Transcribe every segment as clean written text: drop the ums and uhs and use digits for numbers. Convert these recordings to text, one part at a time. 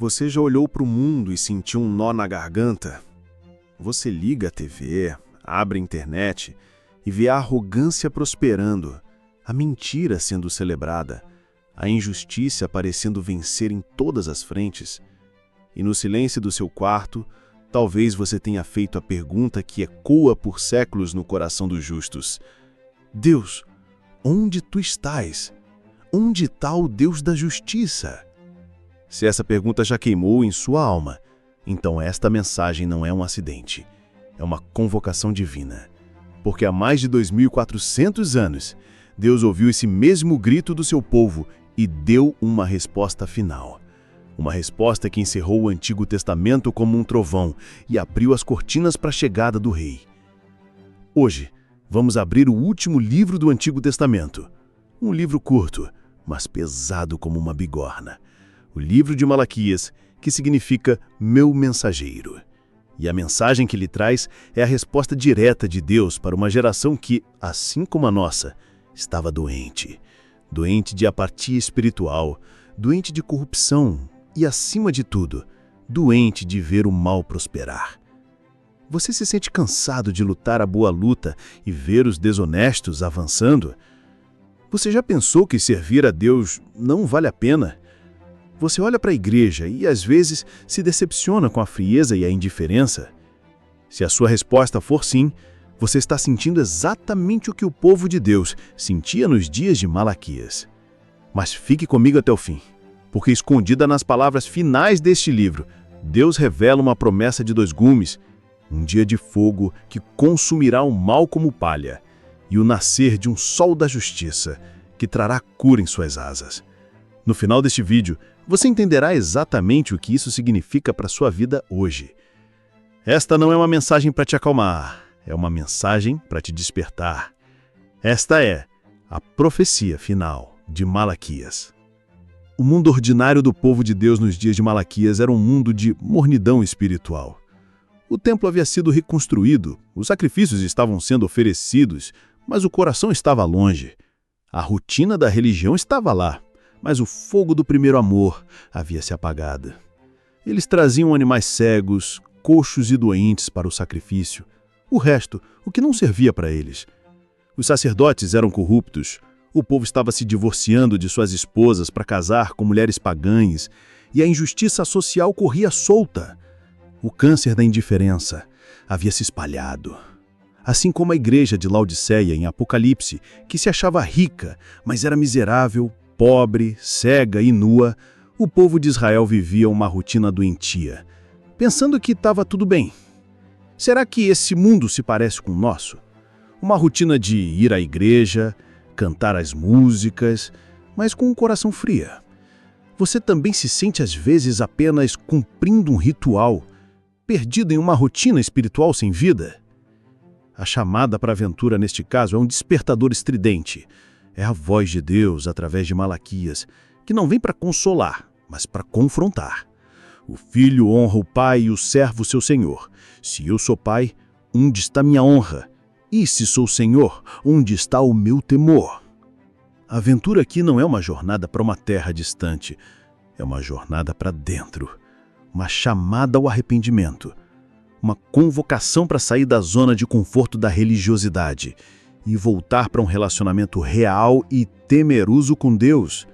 Você já olhou para o mundo e sentiu um nó na garganta? Você liga a TV, abre a internet e vê a arrogância prosperando, a mentira sendo celebrada, a injustiça parecendo vencer em todas as frentes. E no silêncio do seu quarto, talvez você tenha feito a pergunta que ecoa por séculos no coração dos justos: Deus, onde tu estás? Onde está o Deus da justiça? Se essa pergunta já queimou em sua alma, então esta mensagem não é um acidente, é uma convocação divina. Porque há mais de 2.400 anos, Deus ouviu esse mesmo grito do seu povo e deu uma resposta final. Uma resposta que encerrou o Antigo Testamento como um trovão e abriu as cortinas para a chegada do Rei. Hoje, vamos abrir o último livro do Antigo Testamento. Um livro curto, mas pesado como uma bigorna. O livro de Malaquias, que significa meu mensageiro. E a mensagem que ele traz é a resposta direta de Deus para uma geração que, assim como a nossa, estava doente. Doente de apatia espiritual, doente de corrupção e, acima de tudo, doente de ver o mal prosperar. Você se sente cansado de lutar a boa luta e ver os desonestos avançando? Você já pensou que servir a Deus não vale a pena? Você olha para a igreja e, às vezes, se decepciona com a frieza e a indiferença? Se a sua resposta for sim, você está sentindo exatamente o que o povo de Deus sentia nos dias de Malaquias. Mas fique comigo até o fim, porque escondida nas palavras finais deste livro, Deus revela uma promessa de dois gumes, um dia de fogo que consumirá o mal como palha, e o nascer de um sol da justiça, que trará cura em suas asas. No final deste vídeo, você entenderá exatamente o que isso significa para a sua vida hoje. Esta não é uma mensagem para te acalmar, é uma mensagem para te despertar. Esta é a profecia final de Malaquias. O mundo ordinário do povo de Deus nos dias de Malaquias era um mundo de mornidão espiritual. O templo havia sido reconstruído, os sacrifícios estavam sendo oferecidos, mas o coração estava longe. A rotina da religião estava lá, mas o fogo do primeiro amor havia se apagado. Eles traziam animais cegos, coxos e doentes para o sacrifício. O resto, o que não servia para eles. Os sacerdotes eram corruptos, o povo estava se divorciando de suas esposas para casar com mulheres pagãs, e a injustiça social corria solta. O câncer da indiferença havia se espalhado. Assim como a igreja de Laodiceia em Apocalipse, que se achava rica, mas era miserável, pobre, cega e nua, o povo de Israel vivia uma rotina doentia, pensando que estava tudo bem. Será que esse mundo se parece com o nosso? Uma rotina de ir à igreja, cantar as músicas, mas com o coração frio. Você também se sente às vezes apenas cumprindo um ritual, perdido em uma rotina espiritual sem vida? A chamada para a aventura neste caso é um despertador estridente. É a voz de Deus através de Malaquias, que não vem para consolar, mas para confrontar. O filho honra o pai e o servo seu senhor. Se eu sou pai, onde está minha honra? E se sou senhor, onde está o meu temor? A aventura aqui não é uma jornada para uma terra distante, é uma jornada para dentro, uma chamada ao arrependimento, uma convocação para sair da zona de conforto da religiosidade e voltar para um relacionamento real e temeroso com Deus.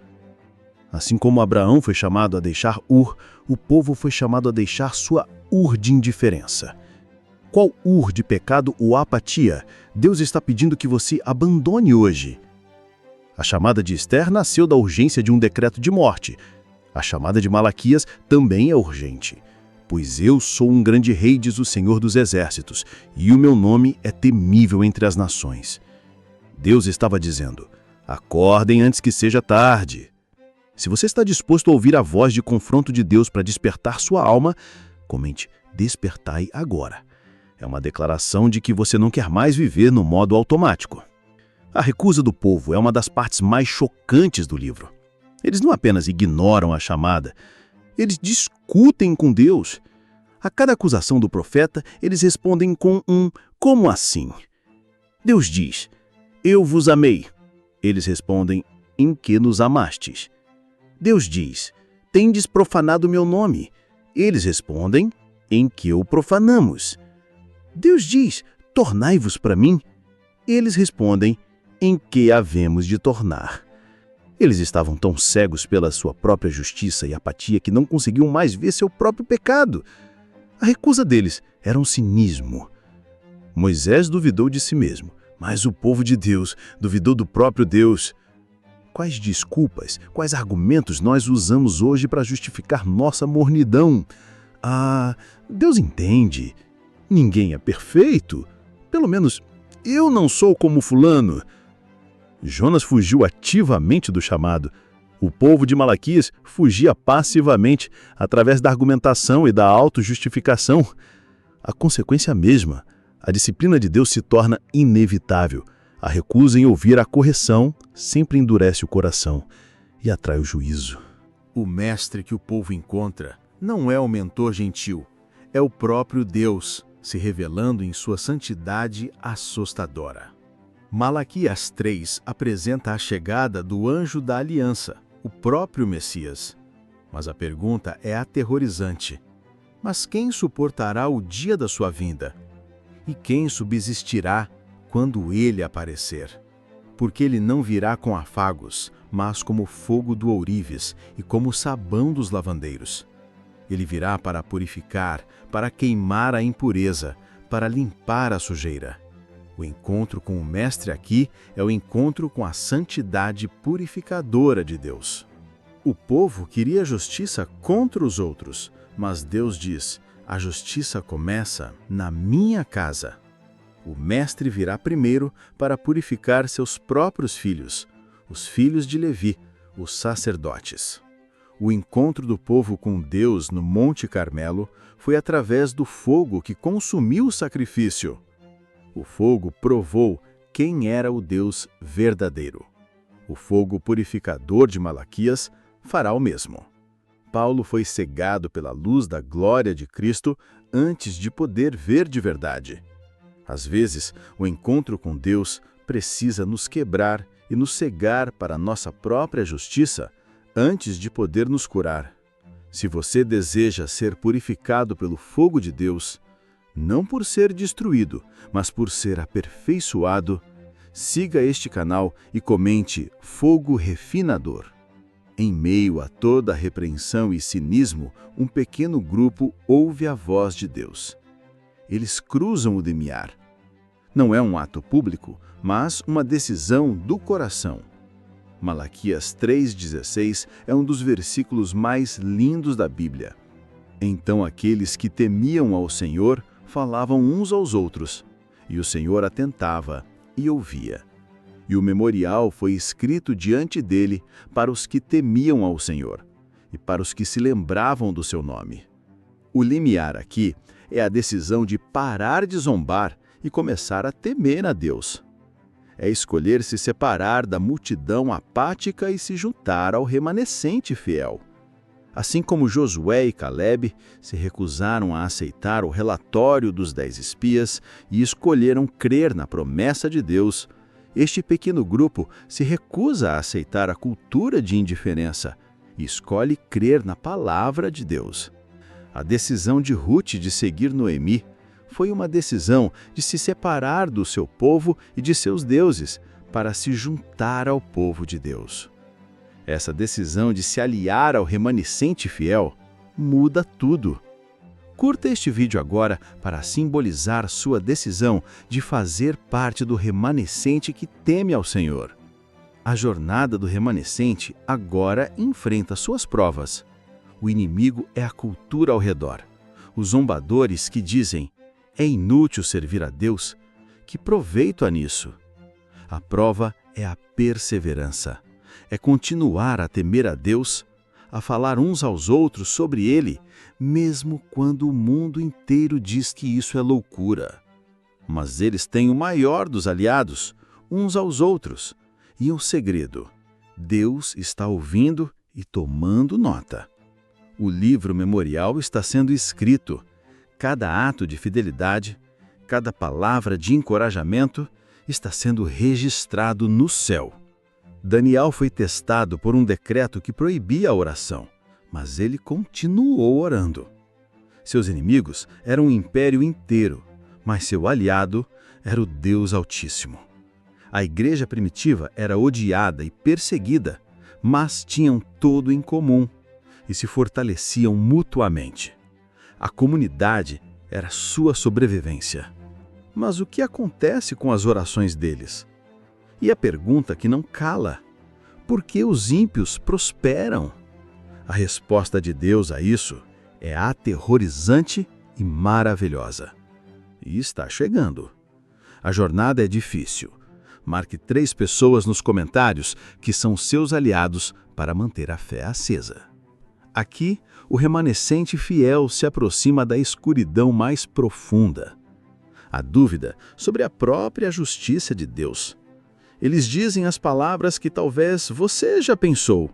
Assim como Abraão foi chamado a deixar Ur, o povo foi chamado a deixar sua Ur de indiferença. Qual Ur de pecado ou apatia Deus está pedindo que você abandone hoje? A chamada de Esther nasceu da urgência de um decreto de morte. A chamada de Malaquias também é urgente. Pois eu sou um grande rei, diz o Senhor dos Exércitos, e o meu nome é temível entre as nações. Deus estava dizendo: acordem antes que seja tarde. Se você está disposto a ouvir a voz de confronto de Deus para despertar sua alma, comente: despertai agora. É uma declaração de que você não quer mais viver no modo automático. A recusa do povo é uma das partes mais chocantes do livro. Eles não apenas ignoram a chamada, eles discutem com Deus. A cada acusação do profeta, eles respondem com um "como assim?". Deus diz: eu vos amei. Eles respondem: em que nos amastes? Deus diz: tendes profanado meu nome? Eles respondem: em que o profanamos? Deus diz: tornai-vos para mim. Eles respondem: em que havemos de tornar? Eles estavam tão cegos pela sua própria justiça e apatia que não conseguiam mais ver seu próprio pecado. A recusa deles era um cinismo. Moisés duvidou de si mesmo, mas o povo de Deus duvidou do próprio Deus. Quais desculpas, quais argumentos nós usamos hoje para justificar nossa mornidão? Deus entende. Ninguém é perfeito. Pelo menos eu não sou como fulano. Jonas fugiu ativamente do chamado. O povo de Malaquias fugia passivamente, através da argumentação e da autojustificação. A consequência é a mesma. A disciplina de Deus se torna inevitável. A recusa em ouvir a correção sempre endurece o coração e atrai o juízo. O mestre que o povo encontra não é o mentor gentil, é o próprio Deus, se revelando em sua santidade assustadora. Malaquias 3 apresenta a chegada do anjo da aliança, o próprio Messias. Mas a pergunta é aterrorizante. Mas quem suportará o dia da sua vinda? E quem subsistirá quando ele aparecer? Porque ele não virá com afagos, mas como fogo do ourives e como sabão dos lavandeiros. Ele virá para purificar, para queimar a impureza, para limpar a sujeira. O encontro com o Mestre aqui é o encontro com a santidade purificadora de Deus. O povo queria justiça contra os outros, mas Deus diz: a justiça começa na minha casa. O Mestre virá primeiro para purificar seus próprios filhos, os filhos de Levi, os sacerdotes. O encontro do povo com Deus no Monte Carmelo foi através do fogo que consumiu o sacrifício. O fogo provou quem era o Deus verdadeiro. O fogo purificador de Malaquias fará o mesmo. Paulo foi cegado pela luz da glória de Cristo antes de poder ver de verdade. Às vezes, o encontro com Deus precisa nos quebrar e nos cegar para a nossa própria justiça antes de poder nos curar. Se você deseja ser purificado pelo fogo de Deus, não por ser destruído, mas por ser aperfeiçoado, siga este canal e comente Fogo Refinador. Em meio a toda a repreensão e cinismo, um pequeno grupo ouve a voz de Deus. Eles cruzam o limiar. Não é um ato público, mas uma decisão do coração. Malaquias 3,16 é um dos versículos mais lindos da Bíblia. Então aqueles que temiam ao Senhor falavam uns aos outros, e o Senhor atentava e ouvia. E o memorial foi escrito diante dele para os que temiam ao Senhor, e para os que se lembravam do seu nome. O limiar aqui é a decisão de parar de zombar e começar a temer a Deus. É escolher se separar da multidão apática e se juntar ao remanescente fiel. Assim como Josué e Caleb se recusaram a aceitar o relatório dos 10 espias e escolheram crer na promessa de Deus, este pequeno grupo se recusa a aceitar a cultura de indiferença e escolhe crer na palavra de Deus. A decisão de Ruth de seguir Noemi foi uma decisão de se separar do seu povo e de seus deuses para se juntar ao povo de Deus. Essa decisão de se aliar ao remanescente fiel muda tudo. Curta este vídeo agora para simbolizar sua decisão de fazer parte do remanescente que teme ao Senhor. A jornada do remanescente agora enfrenta suas provas. O inimigo é a cultura ao redor. Os zombadores que dizem: é inútil servir a Deus, que proveito há nisso? A prova é a perseverança. É continuar a temer a Deus, a falar uns aos outros sobre Ele, mesmo quando o mundo inteiro diz que isso é loucura. Mas eles têm o maior dos aliados, uns aos outros. E um segredo: Deus está ouvindo e tomando nota. O livro memorial está sendo escrito. Cada ato de fidelidade, cada palavra de encorajamento está sendo registrado no céu. Daniel foi testado por um decreto que proibia a oração, Mas ele continuou orando. Seus inimigos eram um império inteiro, mas seu aliado era o Deus Altíssimo. A igreja primitiva era odiada e perseguida, mas tinham tudo em comum e se fortaleciam mutuamente. A comunidade era sua sobrevivência. Mas o que acontece com as orações deles? E a pergunta que não cala: por que os ímpios prosperam? A resposta de Deus a isso é aterrorizante e maravilhosa. E está chegando. A jornada é difícil. Marque 3 pessoas nos comentários que são seus aliados para manter a fé acesa. Aqui, o remanescente fiel se aproxima da escuridão mais profunda. A dúvida sobre a própria justiça de Deus. Eles dizem as palavras que talvez você já pensou.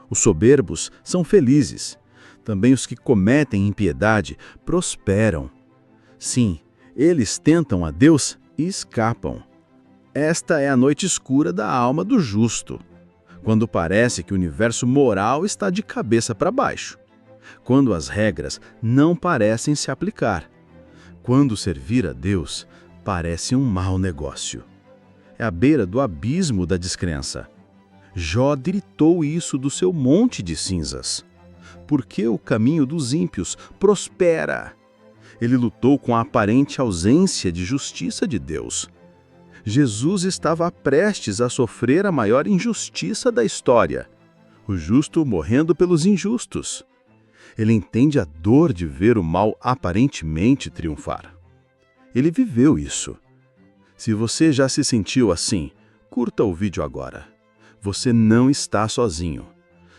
Os soberbos são felizes. Também os que cometem impiedade prosperam. Sim, eles tentam a Deus e escapam. Esta é a noite escura da alma do justo, quando parece que o universo moral está de cabeça para baixo, quando as regras não parecem se aplicar, quando servir a Deus parece um mau negócio. É à beira do abismo da descrença. Jó gritou isso do seu monte de cinzas. Porque o caminho dos ímpios prospera. Ele lutou com a aparente ausência de justiça de Deus. Jesus estava prestes a sofrer a maior injustiça da história, o justo morrendo pelos injustos. Ele entende a dor de ver o mal aparentemente triunfar. Ele viveu isso. Se você já se sentiu assim, curta o vídeo agora. Você não está sozinho.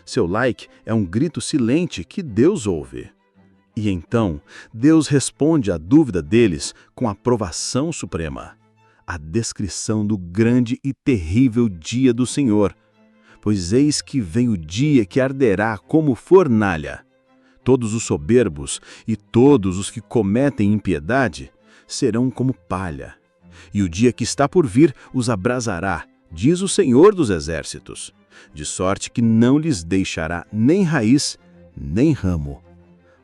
Seu like é um grito silente que Deus ouve. E então, Deus responde à dúvida deles com a aprovação suprema. A descrição do grande e terrível dia do Senhor. Pois eis que vem o dia que arderá como fornalha. Todos os soberbos e todos os que cometem impiedade serão como palha. E o dia que está por vir os abrasará, diz o Senhor dos Exércitos, de sorte que não lhes deixará nem raiz, nem ramo.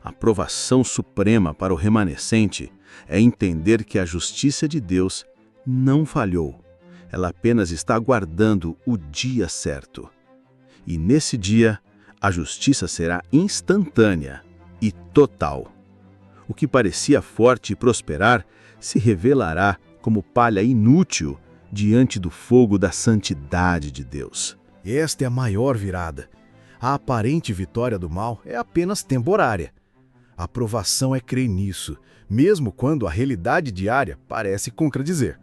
A provação suprema para o remanescente é entender que a justiça de Deus não falhou. Ela apenas está aguardando o dia certo. E nesse dia, a justiça será instantânea e total. O que parecia forte e prosperar se revelará como palha inútil diante do fogo da santidade de Deus. Esta é a maior virada. A aparente vitória do mal é apenas temporária. A provação é crer nisso, mesmo quando a realidade diária parece contradizer.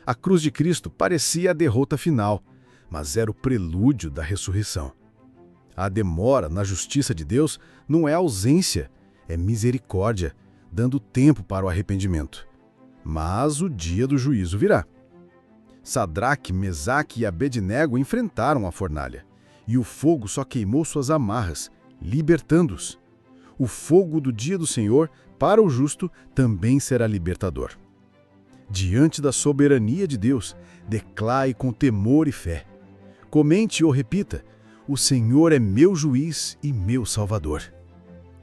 A cruz de Cristo parecia a derrota final, mas era o prelúdio da ressurreição. A demora na justiça de Deus não é ausência, é misericórdia, dando tempo para o arrependimento. Mas o dia do juízo virá. Sadraque, Mesaque e Abednego enfrentaram a fornalha, e o fogo só queimou suas amarras, libertando-os. O fogo do dia do Senhor, para o justo, também será libertador. Diante da soberania de Deus, declare com temor e fé. Comente ou repita: o Senhor é meu juiz e meu salvador.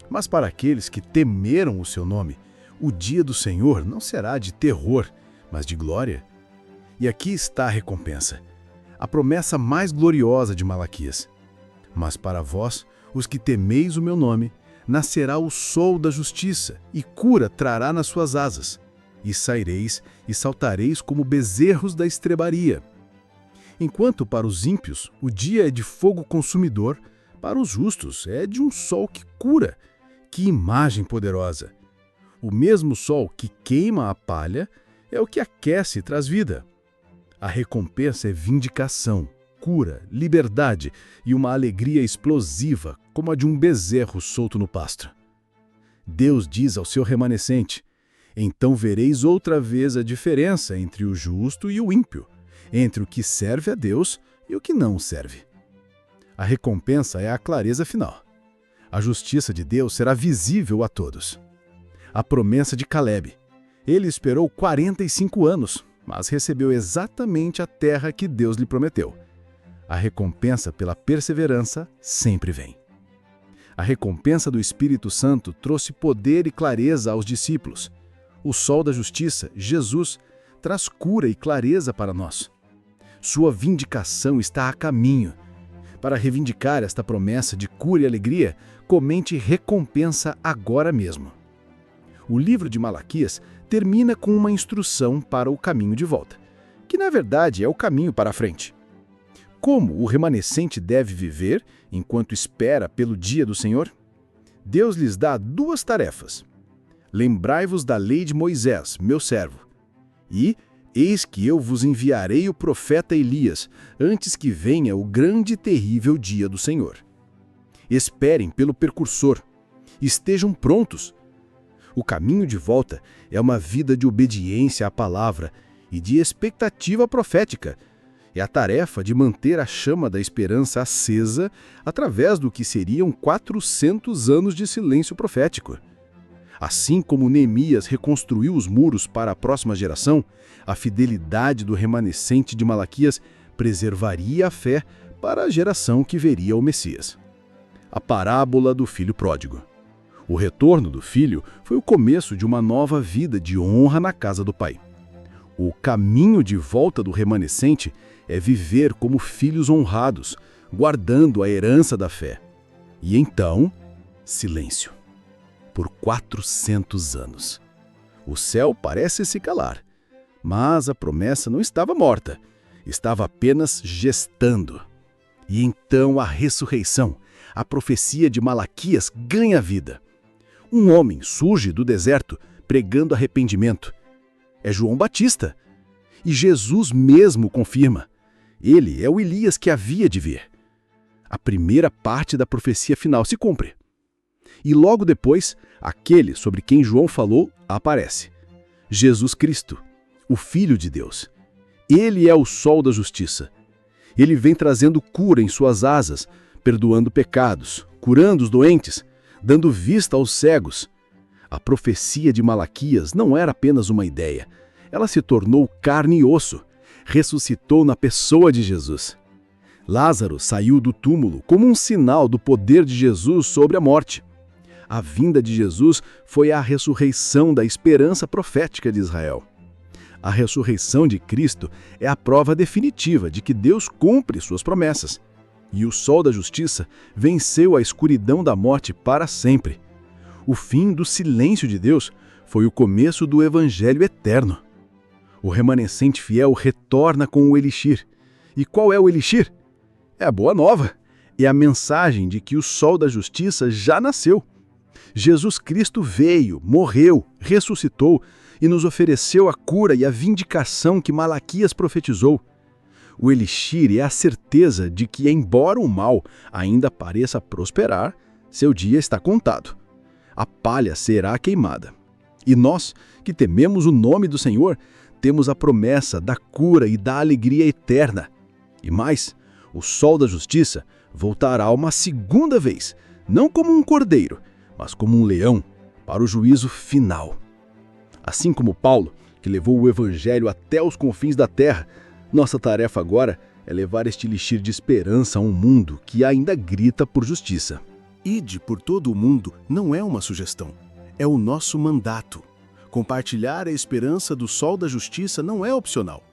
Mas para aqueles que temeram o seu nome, o dia do Senhor não será de terror, mas de glória. E aqui está a recompensa, a promessa mais gloriosa de Malaquias. Mas para vós, os que temeis o meu nome, nascerá o sol da justiça, e cura trará nas suas asas. E saireis e saltareis como bezerros da estrebaria. Enquanto para os ímpios o dia é de fogo consumidor, para os justos é de um sol que cura. Que imagem poderosa! O mesmo sol que queima a palha é o que aquece e traz vida. A recompensa é vindicação, cura, liberdade e uma alegria explosiva como a de um bezerro solto no pasto. Deus diz ao seu remanescente: então vereis outra vez a diferença entre o justo e o ímpio, entre o que serve a Deus e o que não serve. A recompensa é a clareza final. A justiça de Deus será visível a todos. A promessa de Caleb. Ele esperou 45 anos, mas recebeu exatamente a terra que Deus lhe prometeu. A recompensa pela perseverança sempre vem. A recompensa do Espírito Santo trouxe poder e clareza aos discípulos. O sol da justiça, Jesus, traz cura e clareza para nós. Sua vindicação está a caminho. Para reivindicar esta promessa de cura e alegria, comente recompensa agora mesmo. O livro de Malaquias termina com uma instrução para o caminho de volta, que na verdade é o caminho para a frente. Como o remanescente deve viver enquanto espera pelo dia do Senhor? Deus lhes dá duas tarefas. Lembrai-vos da lei de Moisés, meu servo, e eis que eu vos enviarei o profeta Elias, antes que venha o grande e terrível dia do Senhor. Esperem pelo precursor. Estejam prontos. O caminho de volta é uma vida de obediência à palavra e de expectativa profética. É a tarefa de manter a chama da esperança acesa através do que seriam 400 anos de silêncio profético. Assim como Neemias reconstruiu os muros para a próxima geração, a fidelidade do remanescente de Malaquias preservaria a fé para a geração que veria o Messias. A parábola do filho pródigo. O retorno do filho foi o começo de uma nova vida de honra na casa do pai. O caminho de volta do remanescente é viver como filhos honrados, guardando a herança da fé. E então, silêncio. Por 400 anos. O céu parece se calar, mas a promessa não estava morta, estava apenas gestando. E então a ressurreição, a profecia de Malaquias ganha vida. Um homem surge do deserto pregando arrependimento. É João Batista. E Jesus mesmo confirma. Ele é o Elias que havia de vir. A primeira parte da profecia final se cumpre. E logo depois, aquele sobre quem João falou aparece. Jesus Cristo, o Filho de Deus. Ele é o sol da justiça. Ele vem trazendo cura em suas asas, perdoando pecados, curando os doentes, dando vista aos cegos. A profecia de Malaquias não era apenas uma ideia. Ela se tornou carne e osso. Ressuscitou na pessoa de Jesus. Lázaro saiu do túmulo como um sinal do poder de Jesus sobre a morte. A vinda de Jesus foi a ressurreição da esperança profética de Israel. A ressurreição de Cristo é a prova definitiva de que Deus cumpre suas promessas. E o sol da justiça venceu a escuridão da morte para sempre. O fim do silêncio de Deus foi o começo do evangelho eterno. O remanescente fiel retorna com o elixir. E qual é o elixir? É a boa nova. É a mensagem de que o sol da justiça já nasceu. Jesus Cristo veio, morreu, ressuscitou e nos ofereceu a cura e a vindicação que Malaquias profetizou. O elixir é a certeza de que, embora o mal ainda pareça prosperar, seu dia está contado. A palha será queimada. E nós, que tememos o nome do Senhor, temos a promessa da cura e da alegria eterna. E mais, o sol da justiça voltará uma segunda vez, não como um cordeiro, mas como um leão, para o juízo final. Assim como Paulo, que levou o evangelho até os confins da terra, nossa tarefa agora é levar este elixir de esperança a um mundo que ainda grita por justiça. Ide por todo o mundo não é uma sugestão, é o nosso mandato. Compartilhar a esperança do sol da justiça não é opcional.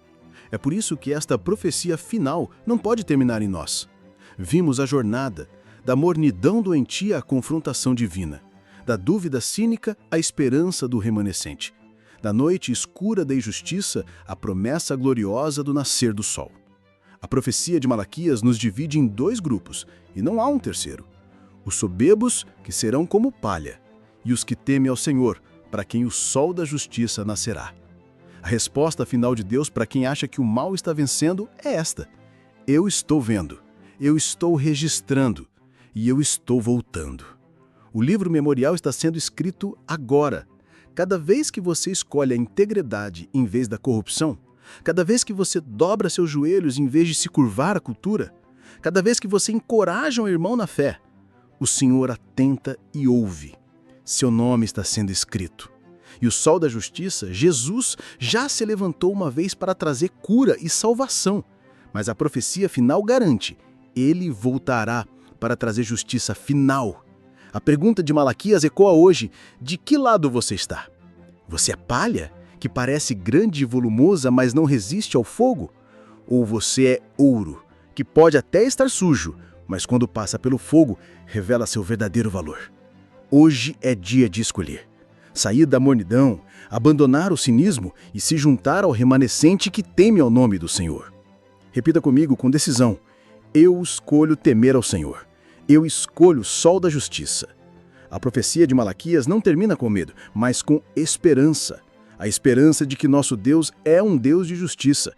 É por isso que esta profecia final não pode terminar em nós. Vimos a jornada, da mornidão doentia à confrontação divina, da dúvida cínica à esperança do remanescente, da noite escura da injustiça à promessa gloriosa do nascer do sol. A profecia de Malaquias nos divide em dois grupos, e não há um terceiro. Os soberbos, que serão como palha, e os que temem ao Senhor, para quem o sol da justiça nascerá. A resposta final de Deus para quem acha que o mal está vencendo é esta: eu estou vendo, eu estou registrando, e eu estou voltando. O livro memorial está sendo escrito agora. Cada vez que você escolhe a integridade em vez da corrupção, cada vez que você dobra seus joelhos em vez de se curvar à cultura, cada vez que você encoraja um irmão na fé, o Senhor atenta e ouve. Seu nome está sendo escrito. E o sol da justiça, Jesus, já se levantou uma vez para trazer cura e salvação. Mas a profecia final garante: ele voltará para trazer justiça final. A pergunta de Malaquias ecoa hoje: de que lado você está? Você é palha, que parece grande e volumosa, mas não resiste ao fogo? Ou você é ouro, que pode até estar sujo, mas quando passa pelo fogo, revela seu verdadeiro valor? Hoje é dia de escolher. Sair da mornidão, abandonar o cinismo e se juntar ao remanescente que teme ao nome do Senhor. Repita comigo com decisão: eu escolho temer ao Senhor. Eu escolho o sol da justiça. A profecia de Malaquias não termina com medo, mas com esperança. A esperança de que nosso Deus é um Deus de justiça.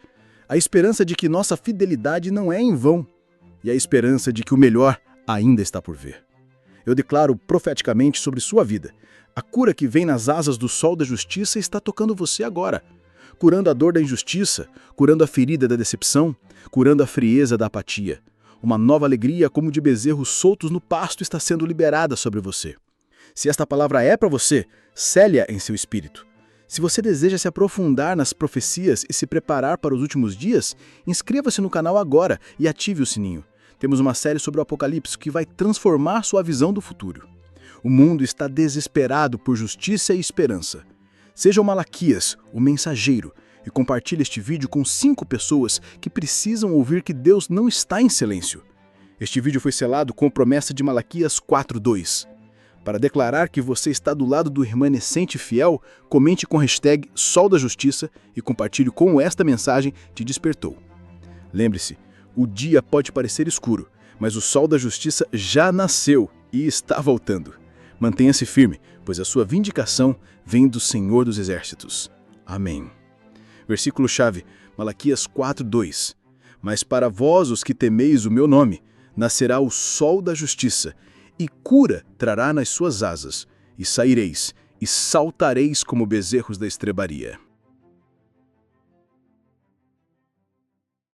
A esperança de que nossa fidelidade não é em vão. E a esperança de que o melhor ainda está por vir. Eu declaro profeticamente sobre sua vida: a cura que vem nas asas do sol da justiça está tocando você agora. Curando a dor da injustiça, curando a ferida da decepção, curando a frieza da apatia. Uma nova alegria como de bezerros soltos no pasto está sendo liberada sobre você. Se esta palavra é para você, cele-a em seu espírito. Se você deseja se aprofundar nas profecias e se preparar para os últimos dias, inscreva-se no canal agora e ative o sininho. Temos uma série sobre o Apocalipse que vai transformar sua visão do futuro. O mundo está desesperado por justiça e esperança. Seja o Malaquias, o mensageiro, e compartilhe este vídeo com 5 pessoas que precisam ouvir que Deus não está em silêncio. Este vídeo foi selado com a promessa de Malaquias 4:2. Para declarar que você está do lado do remanescente fiel, comente com a hashtag Sol da Justiça e compartilhe como esta mensagem te despertou. Lembre-se, o dia pode parecer escuro, mas o Sol da Justiça já nasceu e está voltando. Mantenha-se firme, pois a sua vindicação vem do Senhor dos Exércitos. Amém. Versículo-chave, Malaquias 4:2. Mas para vós, os que temeis o meu nome, nascerá o sol da justiça, e cura trará nas suas asas, e saireis, e saltareis como bezerros da estrebaria.